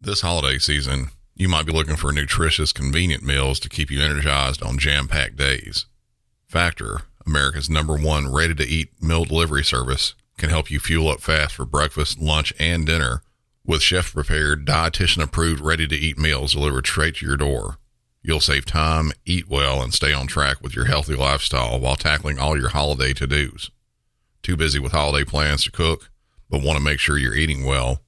This holiday season, you might be looking for nutritious, convenient meals to keep you energized on jam-packed days. Factor, America's #1 ready-to-eat meal delivery service, can help you fuel up fast for breakfast, lunch, and dinner with chef-prepared, dietitian-approved, ready-to-eat meals delivered straight to your door. You'll save time, eat well, and stay on track with your healthy lifestyle while tackling all your holiday to-dos. Too busy with holiday plans to cook, but want to make sure you're eating well?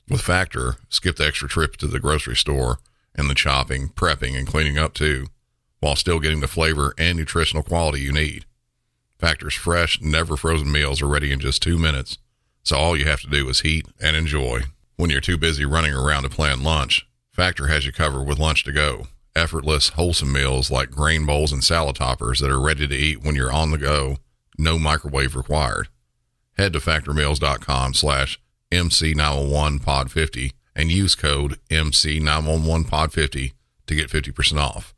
With Factor, skip the extra trip to the grocery store and the chopping, prepping, and cleaning up too, while still getting the flavor and nutritional quality you need. Factor's fresh, never frozen meals are ready in just 2 minutes, so all you have to do is heat and enjoy. When you're too busy running around to plan lunch, Factor has you covered with lunch to go. Effortless, wholesome meals like grain bowls and salad toppers that are ready to eat when you're on the go, no microwave required. Head to factormeals.com/MC911pod50 and use code MC911pod50 to get 50% off.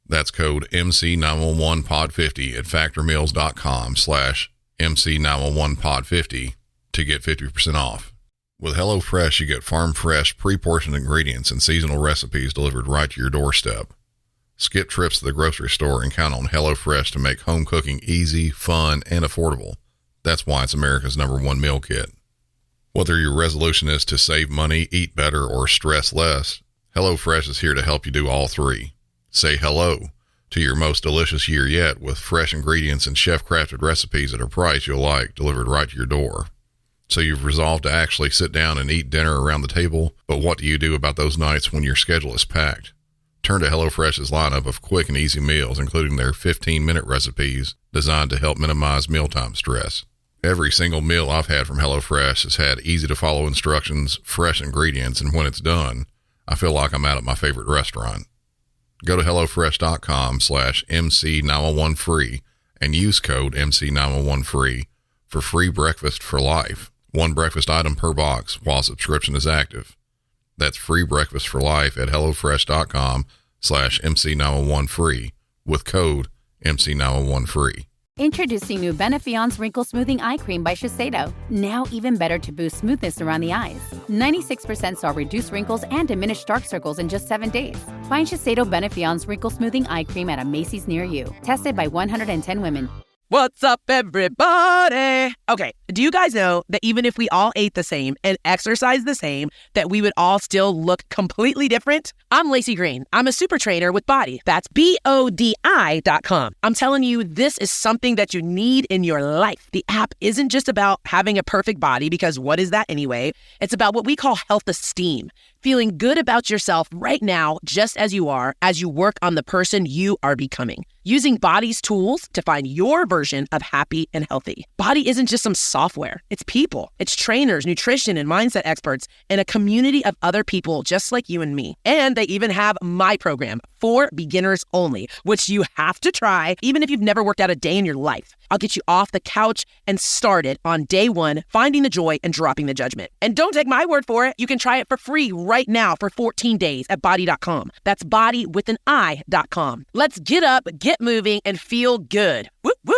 That's code MC911pod50 at factormeals.com/MC911pod50 to get 50% off. With HelloFresh, you get farm-fresh, pre-portioned ingredients and seasonal recipes delivered right to your doorstep. Skip trips to the grocery store and count on HelloFresh to make home cooking easy, fun, and affordable. That's why it's America's #1 meal kit. Whether your resolution is to save money, eat better, or stress less, HelloFresh is here to help you do all three. Say hello to your most delicious year yet with fresh ingredients and chef-crafted recipes at a price you'll like, delivered right to your door. So you've resolved to actually sit down and eat dinner around the table, but what do you do about those nights when your schedule is packed? Turn to HelloFresh's lineup of quick and easy meals, including their 15-minute recipes designed to help minimize mealtime stress. Every single meal I've had from HelloFresh has had easy-to-follow instructions, fresh ingredients, and when it's done, I feel like I'm out at my favorite restaurant. Go to HelloFresh.com/MC911free and use code MC911free for free breakfast for life. One breakfast item per box while subscription is active. That's free breakfast for life at HelloFresh.com/MC911free with code MC911free. Introducing new Benefion's Wrinkle Smoothing Eye Cream by Shiseido. Now even better to boost smoothness around the eyes. 96% saw reduced wrinkles and diminished dark circles in just 7 days. Find Shiseido Benefion's Wrinkle Smoothing Eye Cream at a Macy's near you. Tested by 110 women. What's up, everybody? Okay, do you guys know that even if we all ate the same and exercised the same, that we would all still look completely different? I'm Lacey Green. I'm a super trainer with Body. That's BODI.com. I'm telling you, this is something that you need in your life. The app isn't just about having a perfect body, because what is that anyway? It's about what we call health esteem. Feeling good about yourself right now, just as you are, as you work on the person you are becoming. Using Body's tools to find your version of happy and healthy. Body isn't just some software. It's people. It's trainers, nutrition, and mindset experts, and a community of other people just like you and me. And they even have my program for beginners only, which you have to try even if you've never worked out a day in your life. I'll get you off the couch and started on day one, finding the joy and dropping the judgment. And don't take my word for it. You can try it for free right now for 14 days at Body.com. That's Body with an I.com. Let's get up, get moving, and feel good. Whoop, whoop.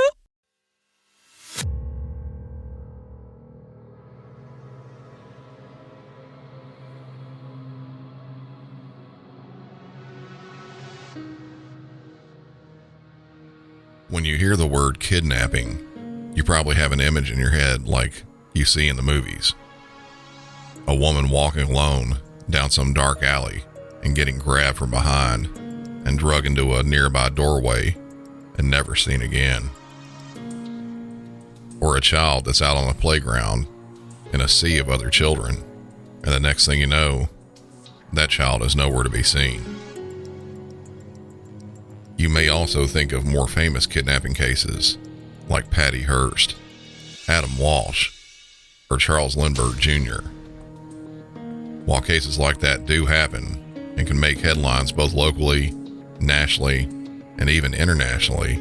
When you hear the word kidnapping, you probably have an image in your head like you see in the movies. A woman walking alone down some dark alley and getting grabbed from behind and drug into a nearby doorway and never seen again. Or a child that's out on a playground in a sea of other children, and the next thing you know, that child is nowhere to be seen. You may also think of more famous kidnapping cases like Patty Hearst, Adam Walsh, or Charles Lindbergh Jr. While cases like that do happen and can make headlines both locally, nationally, and even internationally,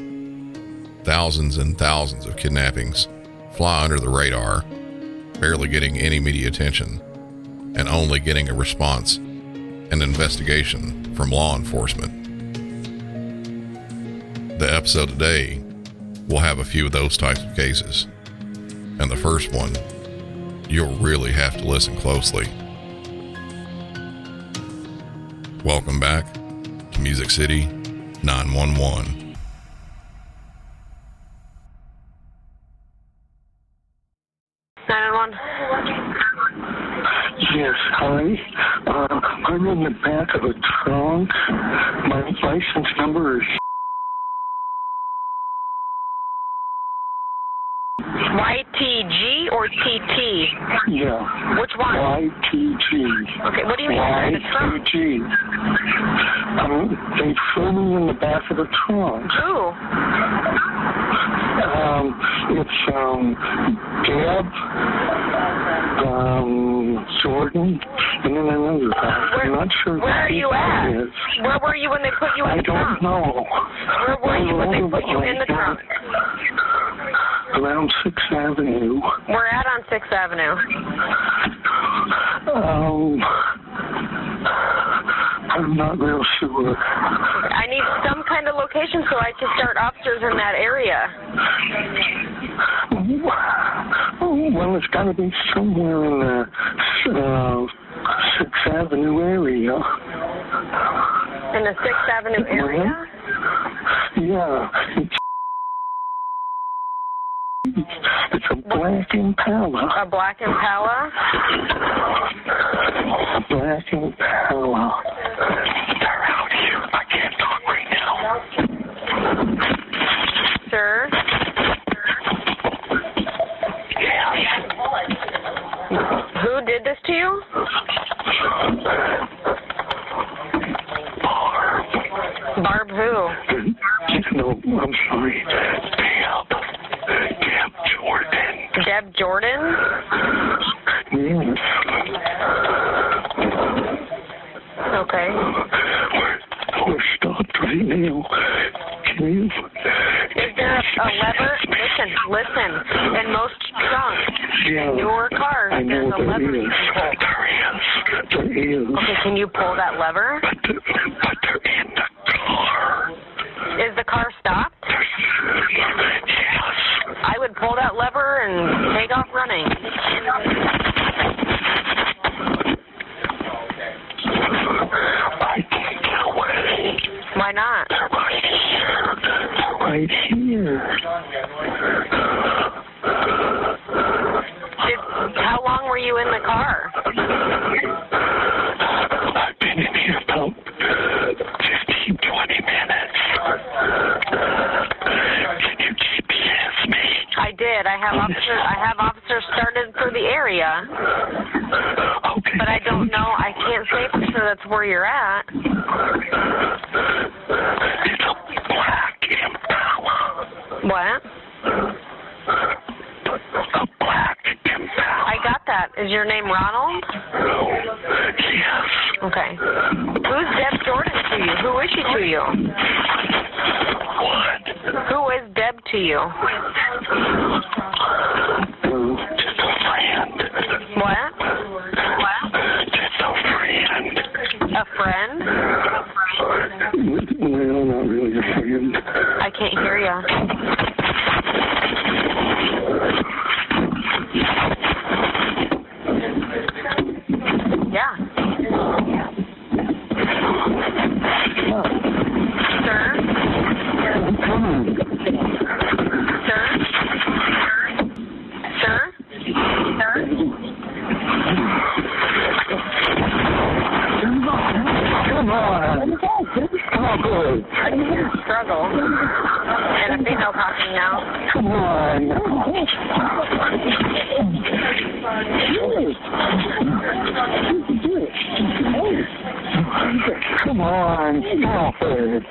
thousands and thousands of kidnappings fly under the radar, barely getting any media attention, and only getting a response and investigation from law enforcement. The episode today will have a few of those types of cases. And the first one, you'll really have to listen closely. Welcome back to Music City 911. Yes, hi. I'm in the back of a trunk. My license number is YTG or TT? yeah. Which one? YTG. Okay, what do you mean in the trunk? YTG. They threw me in the back of the trunk. Who? It's Deb, Jordan, and then another guy. I'm not sure. Where are you at? Is. Where were you when they put you in the trunk? I don't know. Where were you when they put you in the trunk? Around 6th Avenue. We're at on 6th Avenue. I'm not real sure. I need some kind of location so I can start officers in that area. Well, it's got to be somewhere in the 6th Avenue area. In the 6th Avenue area? Yeah. It's a black Impala. A black Impala? A black Impala. They're out here. I can't talk right now. Sir? Who did this to you? Barb who? No, I'm sorry. Deb Jordan. Deb Jordan? Yes. Okay. We're stopped right now. Can you? Is there a lever? Listen. In most trunks, Yeah. your cars, I know there's a lever you can pull. There is. Okay, can you pull that lever? But they're in the car. Is the car stopped? Yes. I would pull that lever and take off running. I can't get away. Why not? They're right here. They're right here. How long were you in the car? I've been in here about 15, 20 minutes. Can you GPS me? I did. I have officers started for the area. Okay. But I don't know. I can't say for sure that's where you're at. It's a black Impala. What? A black Impala. I got that. Is your name Ronald? Yes. Okay. Who's Deb Jordan to you? Who is she to you? What? Who is Deb to you? Just a friend. What? Just a friend. A friend? Well, not really a friend. I can't hear ya. Yeah. Sir? Sir? Sir? Sir? Come on. Come on, boy. I can hear struggle. And a female talking now. Come on. Come on. Stop it.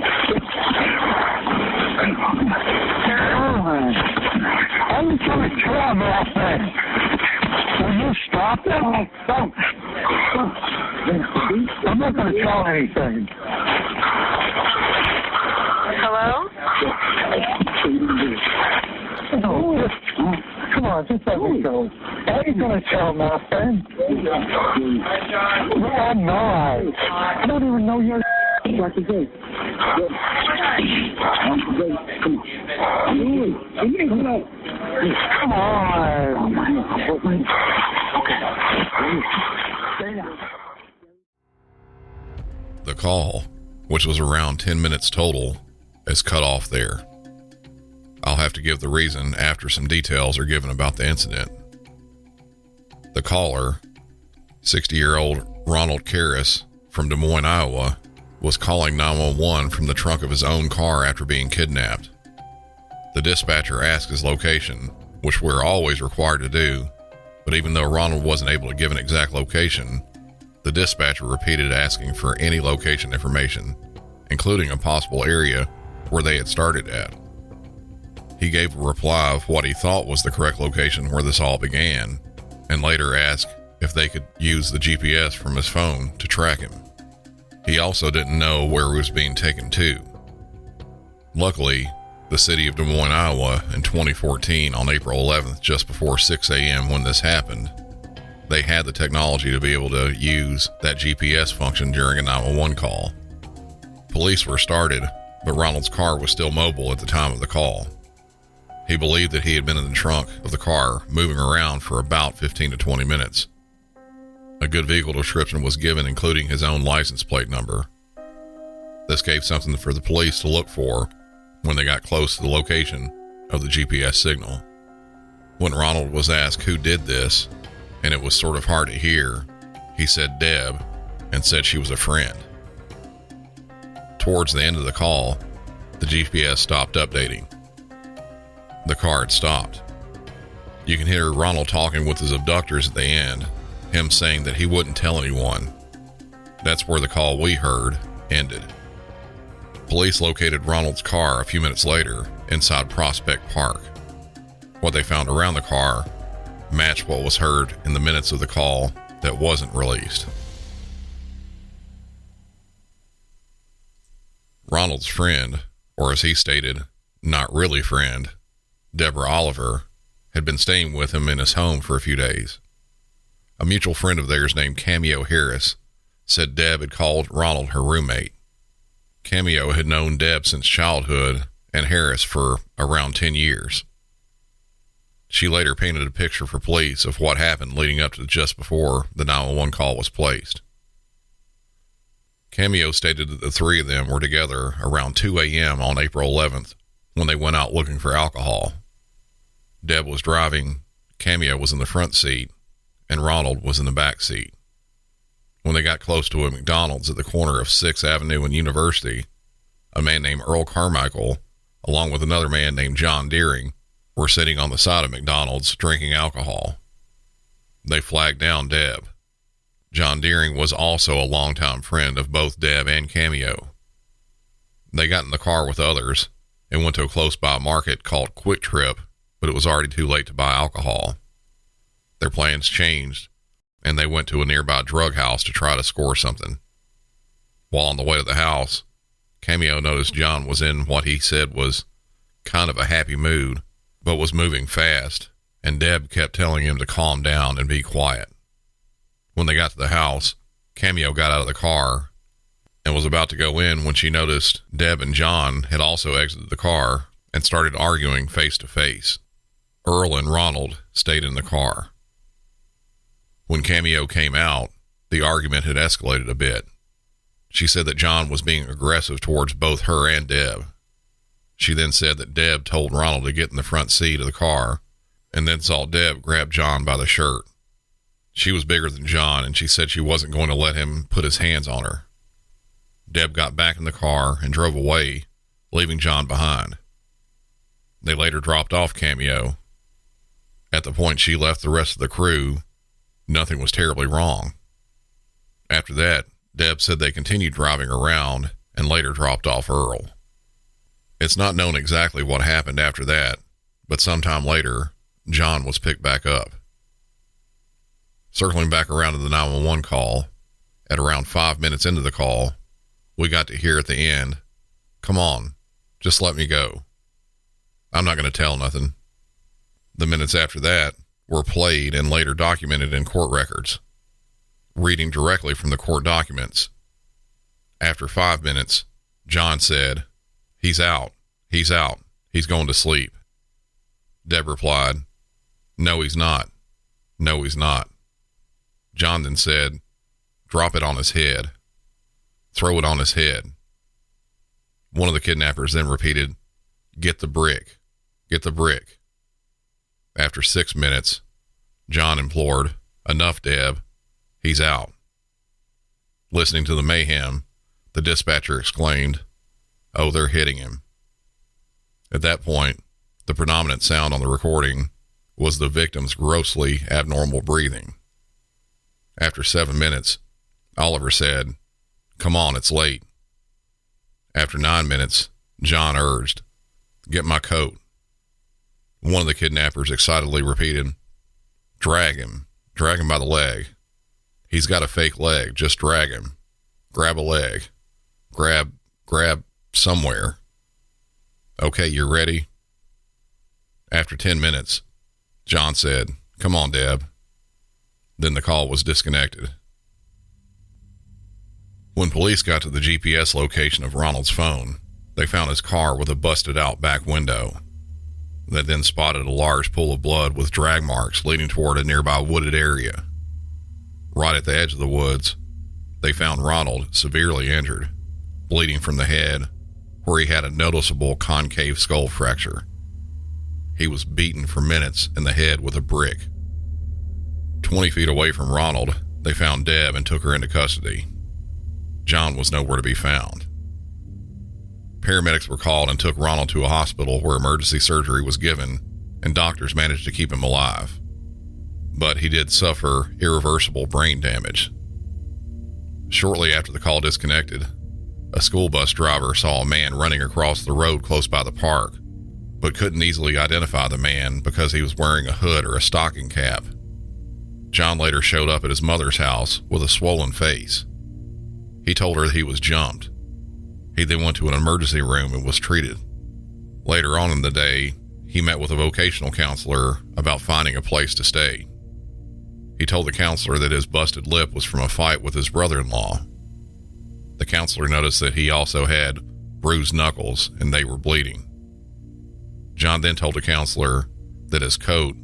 Come on. I'm trying to tell him that thing. Will you stop that? Stop. I'm not going to tell anything. Hello? No, come on, just let me go. I ain't going to tell nothing. No, I'm not. I don't even know your Come on. The call, which was around 10 minutes total, is cut off there. I'll have to give the reason after some details are given about the incident. The caller, 60-year-old Ronald Karras from Des Moines, Iowa, was calling 911 from the trunk of his own car after being kidnapped. The dispatcher asked his location, which we're always required to do, but even though Ronald wasn't able to give an exact location, the dispatcher repeated asking for any location information, including a possible area where they had started at. He gave a reply of what he thought was the correct location where this all began, and later asked if they could use the GPS from his phone to track him. He also didn't know where he was being taken to. Luckily, the city of Des Moines, Iowa, in 2014 on April 11th, just before 6 a.m. when this happened, they had the technology to be able to use that GPS function during a 911 call. Police were started, but Ronald's car was still mobile at the time of the call. He believed that he had been in the trunk of the car moving around for about 15 to 20 minutes. A good vehicle description was given, including his own license plate number. This gave something for the police to look for when they got close to the location of the GPS signal. When Ronald was asked who did this, and it was sort of hard to hear, he said Deb, and said she was a friend. Towards the end of the call, the GPS stopped updating. The car had stopped. You can hear Ronald talking with his abductors at the end, him saying that he wouldn't tell anyone. That's where the call we heard ended. Police located Ronald's car a few minutes later inside Prospect Park. What they found around the car matched what was heard in the minutes of the call that wasn't released. Ronald's friend, or as he stated, not really friend, Deborah Oliver, had been staying with him in his home for a few days. A mutual friend of theirs named Cameo Harris said Deb had called Ronald her roommate. Cameo had known Deb since childhood and Harris for around 10 years. She later painted a picture for police of what happened leading up to just before the 911 call was placed. Cameo stated that the three of them were together around 2 a.m. on April 11th when they went out looking for alcohol. Deb was driving, Cameo was in the front seat, and Ronald was in the back seat. When they got close to a McDonald's at the corner of 6th Avenue and University, a man named Earl Carmichael, along with another man named John Deering, were sitting on the side of McDonald's drinking alcohol. They flagged down Deb. John Deering was also a longtime friend of both Deb and Cameo. They got in the car with others and went to a close-by market called Quick Trip, but it was already too late to buy alcohol. Their plans changed, and they went to a nearby drug house to try to score something. While on the way to the house, Cameo noticed John was in what he said was kind of a happy mood, but was moving fast, and Deb kept telling him to calm down and be quiet. When they got to the house, Cameo got out of the car and was about to go in when she noticed Deb and John had also exited the car and started arguing face to face. Earl and Ronald stayed in the car. When Cameo came out, the argument had escalated a bit. She said that John was being aggressive towards both her and Deb. She then said that Deb told Ronald to get in the front seat of the car, and then saw Deb grab John by the shirt. She was bigger than John, and she said she wasn't going to let him put his hands on her. Deb got back in the car and drove away, leaving John behind. They later dropped off Cameo. At the point she left the rest of the crew, nothing was terribly wrong. After that, Deb said they continued driving around and later dropped off Earl. It's not known exactly what happened after that, but sometime later, John was picked back up. Circling back around to the 911 call, at around 5 minutes into the call, we got to hear at the end, "Come on, just let me go. I'm not going to tell nothing." The minutes after that were played and later documented in court records. Reading directly from the court documents, after 5 minutes, John said, he's out, he's going to sleep." Deb replied, "No, he's not. No, he's not." John then said, "Drop it on his head." Throw it on his head. One of the kidnappers then repeated, "Get the brick. Get the brick." After 6 minutes, John implored, "Enough, Deb. He's out." Listening to the mayhem, the dispatcher exclaimed, "Oh, they're hitting him." At that point, the predominant sound on the recording was the victim's grossly abnormal breathing. After 7 minutes, Oliver said, "Come on, it's late." After 9 minutes, John urged, "Get my coat." One of the kidnappers excitedly repeated, Drag him by the leg. He's got a fake leg, just drag him. Grab a leg. Grab somewhere. Okay, you're ready?" After 10 minutes, John said, "Come on, Deb." Then the call was disconnected. When police got to the GPS location of Ronald's phone, they found his car with a busted out back window. They then spotted a large pool of blood with drag marks leading toward a nearby wooded area. Right at the edge of the woods, they found Ronald severely injured, bleeding from the head, where he had a noticeable concave skull fracture. He was beaten for minutes in the head with a brick. 20 feet away from Ronald, they found Deb and took her into custody. John was nowhere to be found. Paramedics were called and took Ronald to a hospital where emergency surgery was given, and doctors managed to keep him alive. But he did suffer irreversible brain damage. Shortly after the call disconnected, a school bus driver saw a man running across the road close by the park, but couldn't easily identify the man because he was wearing a hood or a stocking cap. John later showed up at his mother's house with a swollen face. He told her that he was jumped. He then went to an emergency room and was treated. Later on in the day, he met with a vocational counselor about finding a place to stay. He told the counselor that his busted lip was from a fight with his brother-in-law. The counselor noticed that he also had bruised knuckles and they were bleeding. John then told the counselor that his coat,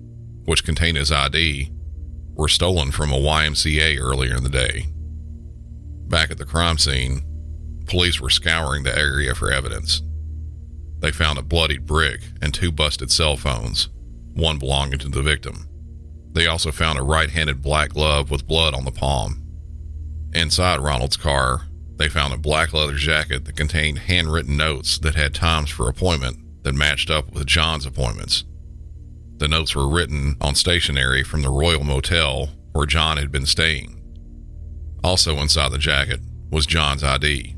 which contained his ID, were stolen from a YMCA earlier in the day. Back at the crime scene, police were scouring the area for evidence. They found a bloodied brick and 2 busted cell phones, one belonging to the victim. They also found a right-handed black glove with blood on the palm. Inside Ronald's car, they found a black leather jacket that contained handwritten notes that had times for appointment that matched up with John's appointments. The notes were written on stationery from the Royal Motel where John had been staying. Also inside the jacket was John's ID.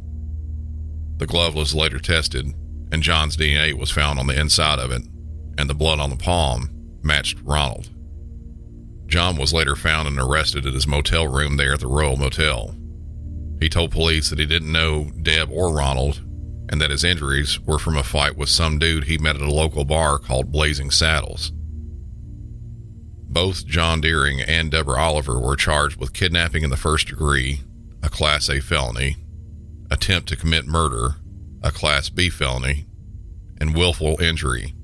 The glove was later tested, and John's DNA was found on the inside of it, and the blood on the palm matched Ronald. John was later found and arrested at his motel room there at the Royal Motel. He told police that he didn't know Deb or Ronald, and that his injuries were from a fight with some dude he met at a local bar called Blazing Saddles. Both John Deering and Deborah Oliver were charged with kidnapping in the first degree, a Class A felony, attempt to commit murder, a Class B felony, and willful injury,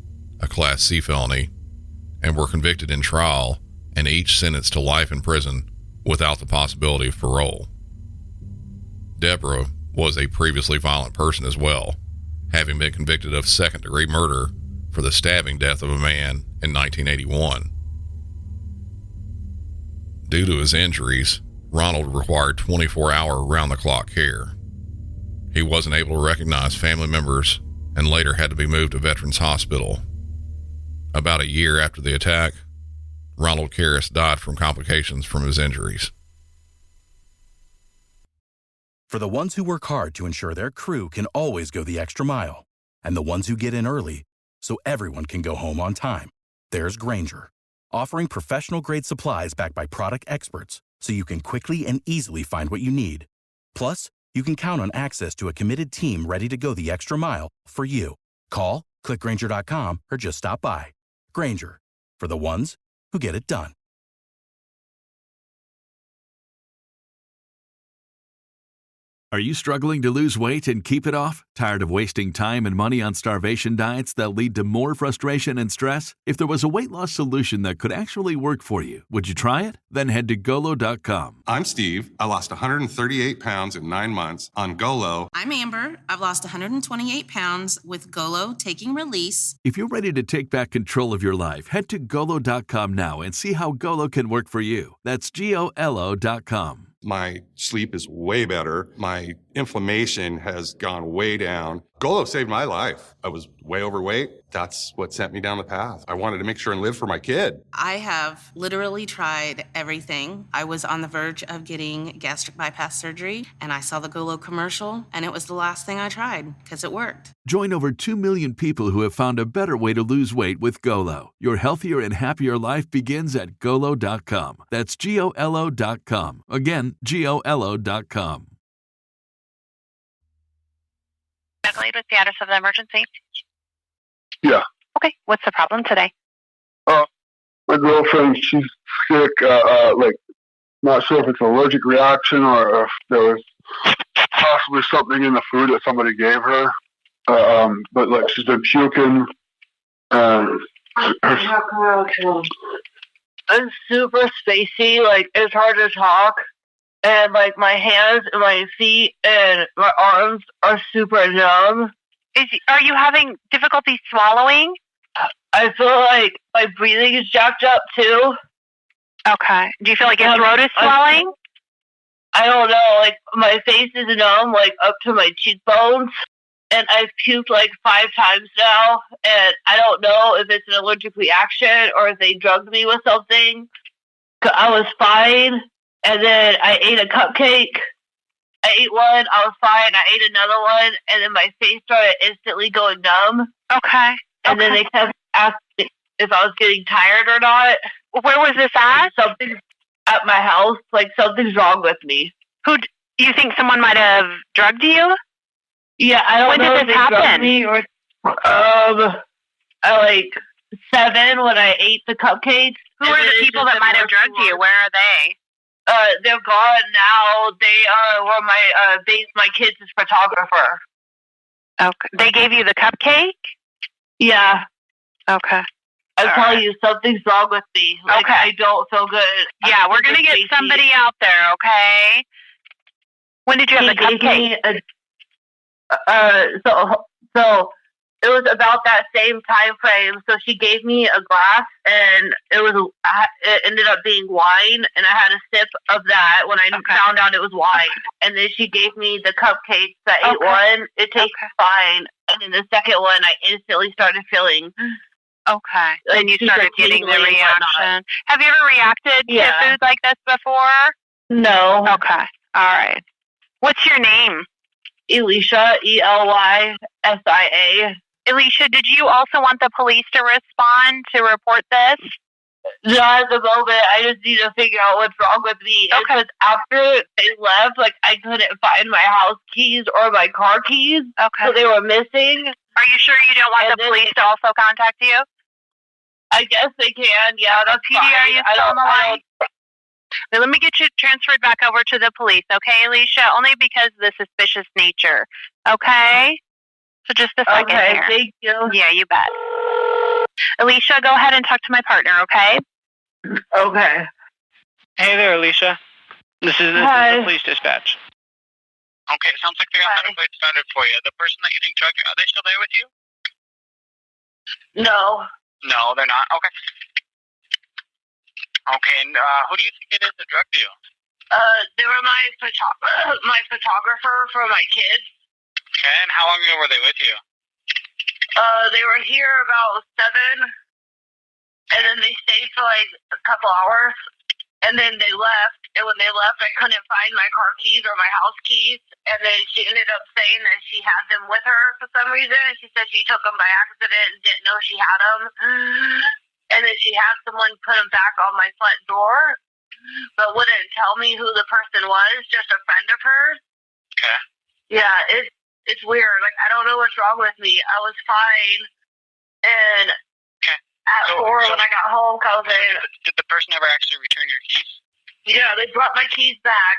a Class C felony, and were convicted in trial and each sentenced to life in prison without the possibility of parole. Deborah was a previously violent person as well, having been convicted of second-degree murder for the stabbing death of a man in 1981. Due to his injuries, Ronald required 24-hour round-the-clock care. He wasn't able to recognize family members and later had to be moved to Veterans Hospital. About a year after the attack, Ronald Karras died from complications from his injuries. For the ones who work hard to ensure their crew can always go the extra mile, and the ones who get in early so everyone can go home on time, there's Grainger, offering professional-grade supplies backed by product experts so you can quickly and easily find what you need. Plus, you can count on access to a committed team ready to go the extra mile for you. Call, click Grainger.com, or just stop by. Grainger, for the ones who get it done. Are you struggling to lose weight and keep it off? Tired of wasting time and money on starvation diets that lead to more frustration and stress? If there was a weight loss solution that could actually work for you, would you try it? Then head to Golo.com. I'm Steve. I lost 138 pounds in 9 months on Golo. I'm Amber. I've lost 128 pounds with Golo Taking Release. If you're ready to take back control of your life, head to Golo.com now and see how Golo can work for you. That's GOLO.com. My sleep is way better. My inflammation has gone way down. Golo saved my life. I was way overweight. That's what sent me down the path. I wanted to make sure and live for my kid. I have literally tried everything. I was on the verge of getting gastric bypass surgery, and I saw the Golo commercial, and it was the last thing I tried because it worked. Join over 2 million people who have found a better way to lose weight with Golo. Your healthier and happier life begins at Golo.com. That's GOLO.com. Again, GOLO.com. What's the address of the emergency? Yeah. Okay, what's the problem today? My girlfriend, she's sick. Not sure if it's an allergic reaction or if there was possibly something in the food that somebody gave her. But she's been puking. And I'm super spacey. It's hard to talk. And my hands and my feet and my arms are super numb. Are you having difficulty swallowing? I feel like my breathing is jacked up too. Okay. Do you feel like your throat is swelling? I don't know. My face is numb, up to my cheekbones. And I've puked 5 times now. And I don't know if it's an allergic reaction or if they drugged me with something. 'Cause I was fine. And then I ate a cupcake. I ate one. I was fine. I ate another one. And then my face started instantly going numb. Okay. And then they kept asking if I was getting tired or not. Where was this at? Something's at my house. Something's wrong with me. Do you think someone might have drugged you? Yeah, I don't know when if did this they drugged happen? me or at 7 when I ate the cupcakes. Who are the people that might have drugged you? Where are they? They're gone now. They were my kids' photographer. Okay. They gave you the cupcake? Yeah. Okay. I'm telling you, something's wrong with me. Okay. I don't feel good. Yeah, we're going to get somebody out there, okay? When did you have the cupcake? So it was about that same time frame. So she gave me a glass, and it ended up being wine, and I had a sip of that when I found out it was wine. And then she gave me the cupcakes. I ate one. It tastes fine. And then the second one, I instantly started feeling. Okay. Then you started getting the reaction. Have you ever reacted to food like this before? No. Okay. All right. What's your name? Elisha, Elysia. Elisha, did you also want the police to respond to report this? Not at the moment. I just need to figure out what's wrong with me. Okay. Because after they left, I couldn't find my house keys or my car keys. Okay. So they were missing. Are you sure you don't want the police to also contact you? I guess they can. Yeah, that's PD, fine. are you still on the line? Let me get you transferred back over to the police, okay, Alicia? Only because of the suspicious nature, okay? So just a second here. Thank you. Yeah, you bet. Alicia, go ahead and talk to my partner, okay? Okay. Hey there, Alicia. This is the police dispatch. Okay, sounds like they got that place started for you. The person that you think drugged you, are they still there with you? No. No, they're not? Okay. Okay, and who do you think it is that drugged you? They were my photographer for my kids. Okay, and how long ago were they with you? They were here about 7, and then they stayed for a couple hours, and then they left. And when they left, I couldn't find my car keys or my house keys, and then she ended up saying that she had them with her for some reason. She said she took them by accident and didn't know she had them, and then she had someone put them back on my front door, but wouldn't tell me who the person was, just a friend of hers. Okay. Yeah, it's weird. I don't know what's wrong with me. I was fine, and at 4 when I got home, did the person ever actually return your keys? Yeah, they brought my keys back.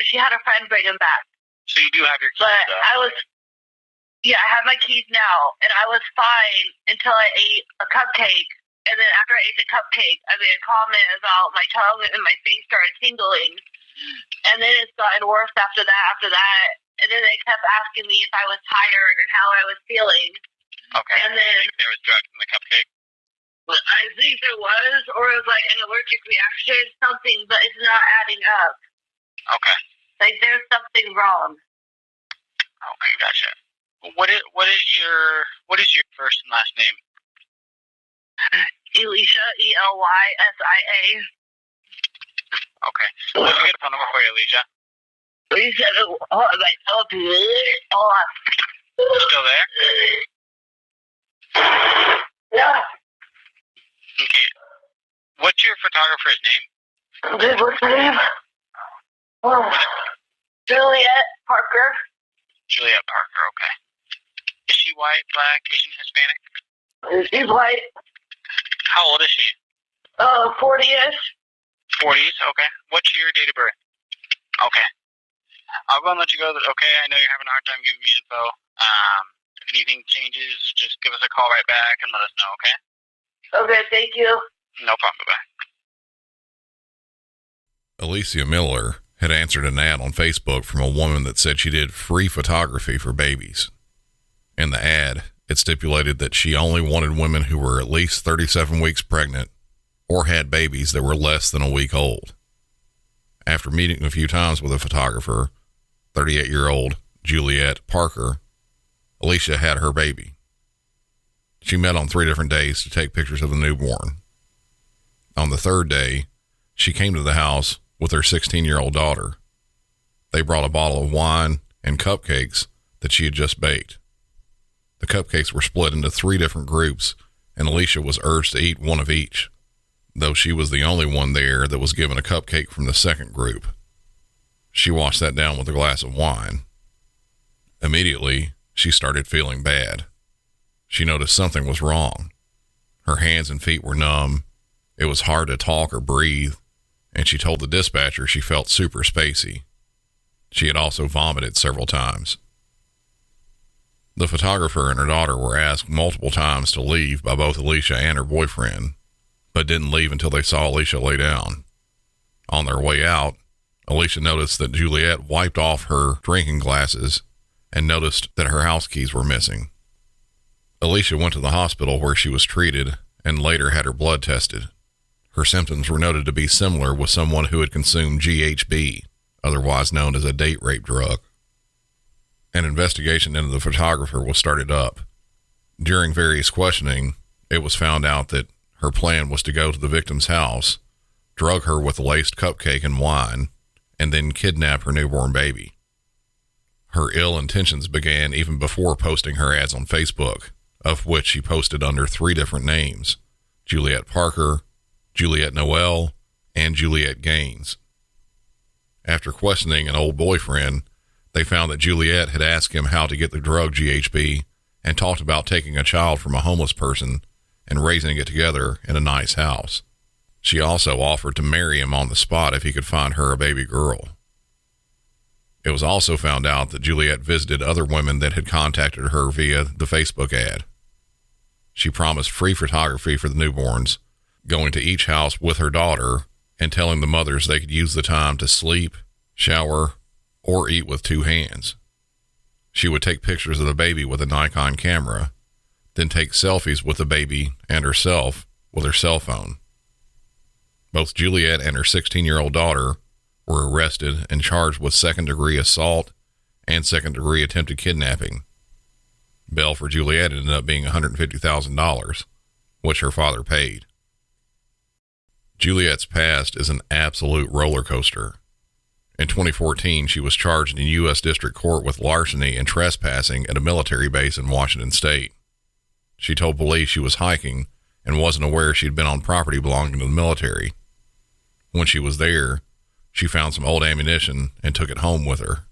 She had a friend bring them back. So you do have your keys, But though. I have my keys now, and I was fine until I ate a cupcake. And then after I ate the cupcake, I made a comment about my tongue and my face started tingling. And then it's gotten worse after that. And then they kept asking me if I was tired and how I was feeling. Okay. And then You think there was drugs in the cupcake? I think there was, or it was like an allergic reaction, something, but it's not adding up. Okay. Like there's something wrong. Okay, gotcha. What is your first and last name? Elisha, Elysia. Okay. Let me get a phone number for you, Alicia. You said it. Hold on. Still there? Yeah. Okay. What's your photographer's name? Okay, what's her name? Oh, Juliet Parker. Juliet Parker, okay. Is she white, black, Asian, Hispanic? She's white. How old is she? 40-ish. 40s, okay. What's your date of birth? Okay. I'll go and let you go. Okay, I know you're having a hard time giving me info. If anything changes, just give us a call right back and let us know, okay? Okay, thank you. No problem, bye-bye. Alicia Miller had answered an ad on Facebook from a woman that said she did free photography for babies. In the ad, it stipulated that she only wanted women who were at least 37 weeks pregnant or had babies that were less than a week old. After meeting a few times with a photographer, 38-year-old Juliet Parker, Alicia had her baby. She met on 3 different days to take pictures of the newborn. On the 3rd day, she came to the house with her 16-year-old daughter. They brought a bottle of wine and cupcakes that she had just baked. The cupcakes were split into 3 different groups, and Alicia was urged to eat one of each, though she was the only one there that was given a cupcake from the second group. She washed that down with a glass of wine. Immediately, she started feeling bad. She noticed something was wrong. Her hands and feet were numb. It was hard to talk or breathe, and she told the dispatcher she felt super spacey. She had also vomited several times. The photographer and her daughter were asked multiple times to leave by both Alicia and her boyfriend, but didn't leave until they saw Alicia lay down. On their way out, Alicia noticed that Juliet wiped off her drinking glasses and noticed that her house keys were missing. Alicia went to the hospital where she was treated and later had her blood tested. Her symptoms were noted to be similar with someone who had consumed GHB, otherwise known as a date rape drug. An investigation into the photographer was started up. During various questioning, it was found out that her plan was to go to the victim's house, drug her with a laced cupcake and wine, and then kidnap her newborn baby. Her ill intentions began even before posting her ads on Facebook, of which she posted under 3 different names: Juliet Parker, Juliet Noel, and Juliet Gaines. After questioning an old boyfriend, they found that Juliet had asked him how to get the drug GHB and talked about taking a child from a homeless person and raising it together in a nice house. She also offered to marry him on the spot if he could find her a baby girl. It was also found out that Juliet visited other women that had contacted her via the Facebook ad. She promised free photography for the newborns, going to each house with her daughter and telling the mothers they could use the time to sleep, shower, or eat with 2 hands. She would take pictures of the baby with a Nikon camera, then take selfies with the baby and herself with her cell phone. Both Juliet and her 16-year-old daughter were arrested and charged with 2nd-degree assault and 2nd-degree attempted kidnapping. Bail for Juliet ended up being $150,000, which her father paid. Juliet's past is an absolute roller coaster. In 2014, she was charged in U.S. District Court with larceny and trespassing at a military base in Washington State. She told police she was hiking and wasn't aware she'd been on property belonging to the military. When she was there, she found some old ammunition and took it home with her.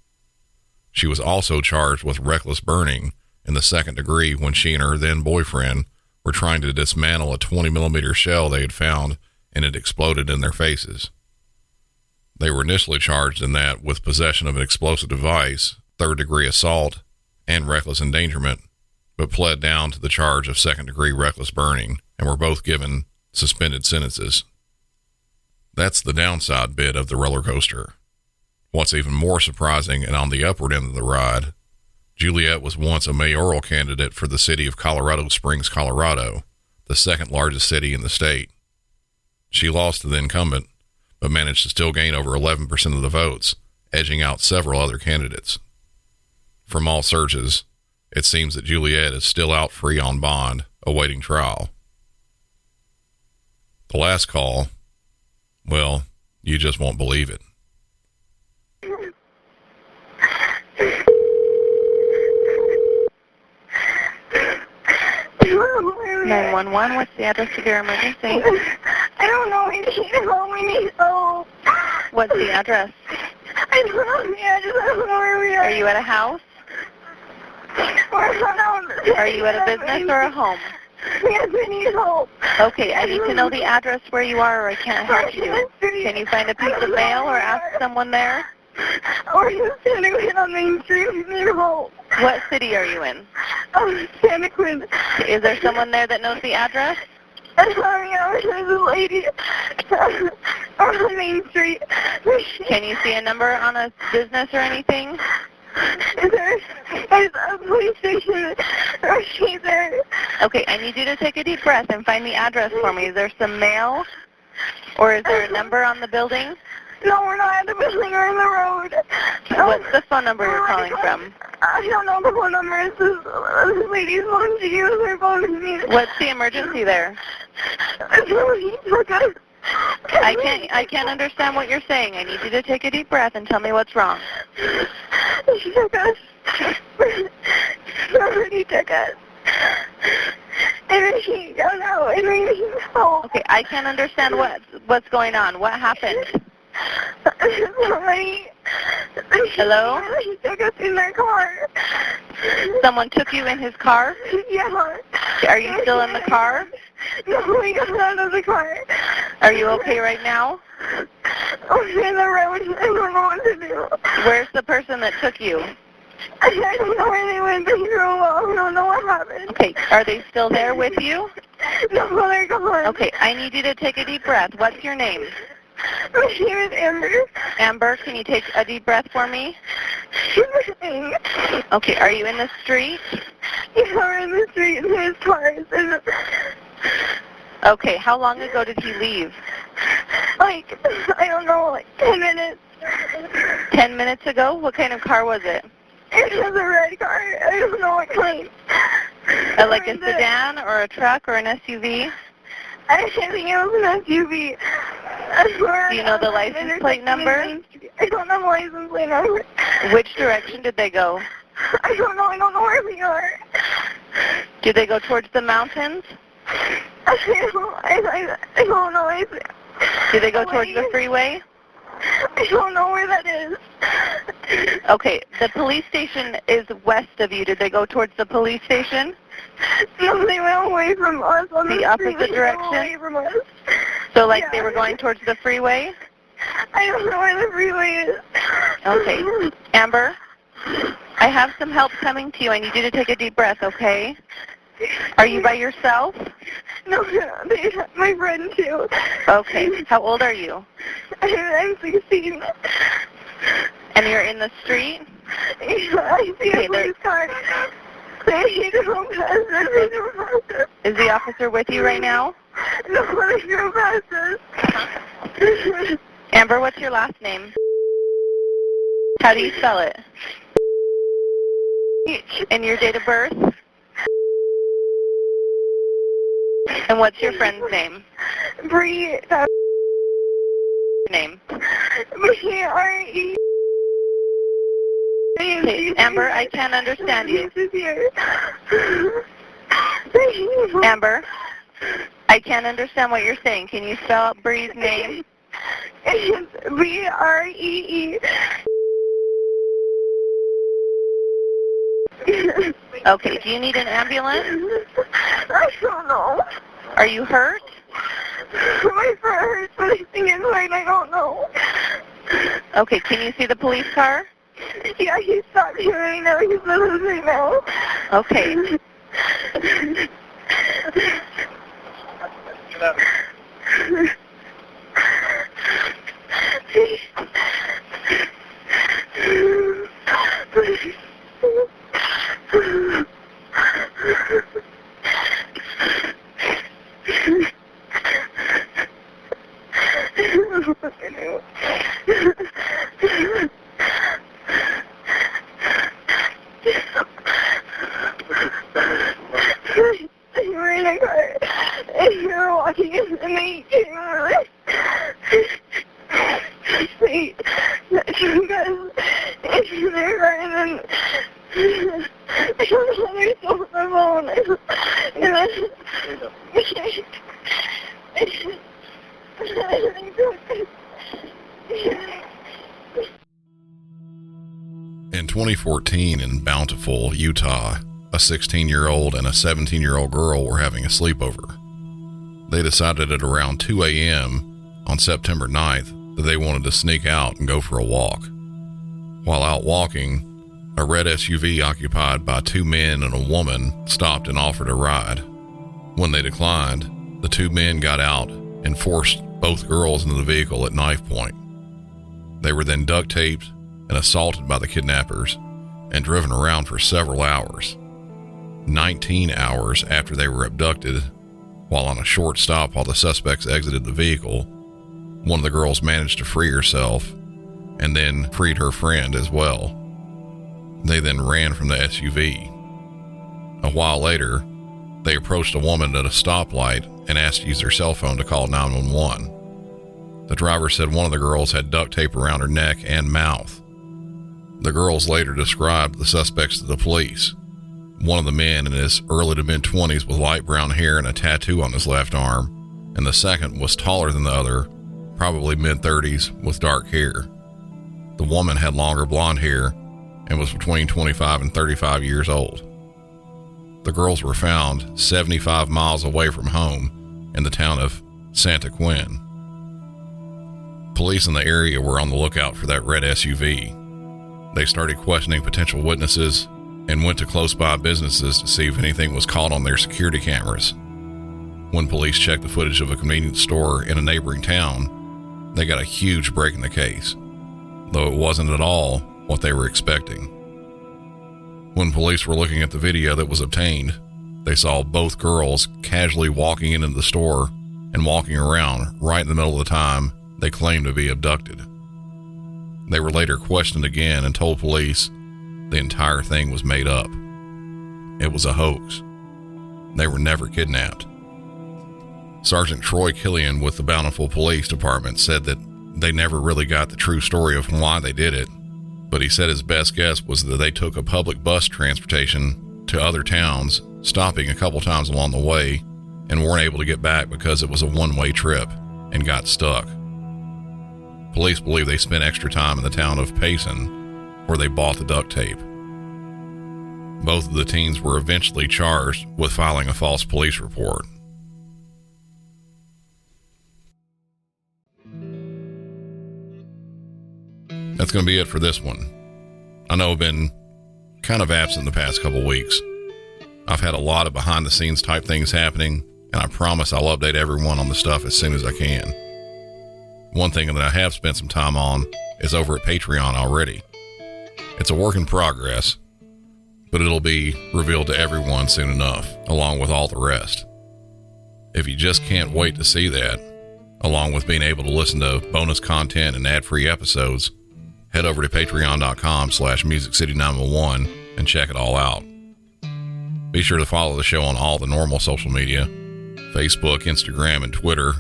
She was also charged with reckless burning in the 2nd degree when she and her then boyfriend were trying to dismantle a 20-millimeter shell they had found, and it exploded in their faces. They were initially charged in that with possession of an explosive device, third-degree assault and reckless endangerment, but pled down to the charge of second-degree reckless burning and were both given suspended sentences. That's the downside bit of the roller coaster. What's even more surprising and on the upward end of the ride, Juliet was once a mayoral candidate for the city of Colorado Springs, Colorado, the second largest city in the state. She lost to the incumbent, but managed to still gain over 11% of the votes, edging out several other candidates. From all searches, it seems that Juliet is still out free on bond, awaiting trial. The last call, well, you just won't believe it. 911, what's the address of your emergency? I don't know. We need help. What's the address? I don't know the address. I don't know where we are. Are you at a house? Are you at a business or a home? Yes, we need help. Okay, I need to know the address where you are or I can't help you. Can you find a piece of mail or ask someone there? Or you standing on Main Street. We need help. What city are you in? Santa Cruz. Is there someone there that knows the address? There's a lady on Main Street. Can you see a number on a business or anything? Is there a police station or she's there? Okay, I need you to take a deep breath and find the address for me. Is there some mail? Or is there a number on the building? No, we're not at the building. We're in the road. What's the phone number you're calling from? I don't know the phone number. It's this lady's phone. She used her phone to me. What's the emergency there? I can't understand what you're saying. I need you to take a deep breath and tell me what's wrong. She took us. Somebody took us. And then she got out and we need help. Okay, I can't understand what's going on. What happened? Somebody. Hello? She took us in their car. Someone took you in his car? Yeah. Are you still in the car? No, we got out of the car. Are you okay right now? We're in the road. I don't know what to do. Where's the person that took you? I don't know where they went. They drove off. I don't know what happened. Okay, are they still there with you? No, they're gone. Okay, I need you to take a deep breath. What's your name? My name is Amber. Amber, can you take a deep breath for me? Okay, are you in the street? Yeah, we're in the street and there's cars. Okay, how long ago did he leave? Like, I don't know, like 10 minutes. 10 minutes ago? What kind of car was it? It was a red car. I don't know what kind. Like a sedan or a truck or an SUV? I think it was an SUV. Do you know the license plate number? I don't know the license plate number. Which direction did they go? I don't know. I don't know where we are. Did they go towards the mountains? I don't know. Did they go towards the freeway? I don't know where that is. Okay, the police station is west of you. Did they go towards the police station? No, they went away from us. On the opposite direction? Away from us. So like they were going towards the freeway? I don't know where the freeway is. Okay. Amber, I have some help coming to you. I need you to take a deep breath, okay? Are you by yourself? No, they have my friend too. Okay. How old are you? I'm 16. And you're in the street? Yeah, I see a police car. Is the officer with you right now? No, they drove past us. Amber, what's your last name? How do you spell it? And your date of birth? And what's your friend's name? Bree. Name? B-R-E. Okay, Amber, I can't understand you. Amber, I can't understand what you're saying. Can you spell out Bree's name? It's B-R-E-E. Okay, do you need an ambulance? I don't know. Are you hurt? My foot hurts, but I think it's fine. I don't know. Okay, can you see the police car? Yeah, he's talking right now. He's with us right now. Okay. You were in a car and you were walking and then you came over. Wait, you guys in their car and then I don't know how they're still on my phone. And In 2014 in Bountiful, Utah, a 16-year-old and a 17-year-old girl were having a sleepover. They decided at around 2 a.m. on September 9th that they wanted to sneak out and go for a walk. While out walking, a red SUV occupied by 2 men and a woman stopped and offered a ride. When they declined, the 2 men got out and forced both girls into the vehicle at knife point. They were then duct taped and assaulted by the kidnappers and driven around for several hours. 19 hours after they were abducted, while on a short stop while the suspects exited the vehicle, one of the girls managed to free herself and then freed her friend as well. They then ran from the SUV. A while later, they approached a woman at a stoplight and asked to use their cell phone to call 911. The driver said one of the girls had duct tape around her neck and mouth. The girls later described the suspects to the police. One of the men in his early to mid-20s with light brown hair and a tattoo on his left arm, and the second was taller than the other, probably mid-30s with dark hair. The woman had longer blonde hair and was between 25 and 35 years old. The girls were found 75 miles away from home in the town of Santa Quinn. Police in the area were on the lookout for that red SUV. They started questioning potential witnesses and went to close-by businesses to see if anything was caught on their security cameras. When police checked the footage of a convenience store in a neighboring town, they got a huge break in the case, though it wasn't at all what they were expecting. When police were looking at the video that was obtained, they saw both girls casually walking into the store and walking around right in the middle of the time they claimed to be abducted. They were later questioned again and told police the entire thing was made up. It was a hoax. They were never kidnapped. Sergeant Troy Killian with the Bountiful Police Department said that they never really got the true story of why they did it, but he said his best guess was that they took a public bus transportation to other towns, stopping a couple times along the way, and weren't able to get back because it was a one-way trip and got stuck. Police believe they spent extra time in the town of Payson, where they bought the duct tape. Both of the teens were eventually charged with filing a false police report. That's going to be it for this one. I know I've been kind of absent the past couple weeks. I've had a lot of behind-the-scenes type things happening, and I promise I'll update everyone on the stuff as soon as I can. One thing that I have spent some time on is over at Patreon already. It's a work in progress, but it'll be revealed to everyone soon enough, along with all the rest. If you just can't wait to see that, along with being able to listen to bonus content and ad-free episodes, head over to patreon.com/MusicCity911 and check it all out. Be sure to follow the show on all the normal social media, Facebook, Instagram, and Twitter.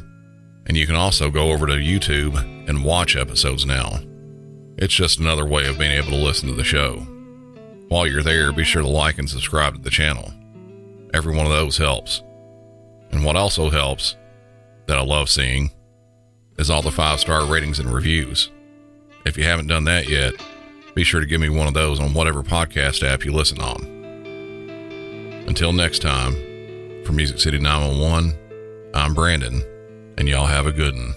And you can also go over to YouTube and watch episodes now. It's just another way of being able to listen to the show. While you're there, be sure to like and subscribe to the channel. Every one of those helps. And what also helps, that I love seeing, is all the 5-star ratings and reviews. If you haven't done that yet, be sure to give me one of those on whatever podcast app you listen on. Until next time, for Music City 911, I'm Brandon, and y'all have a good one.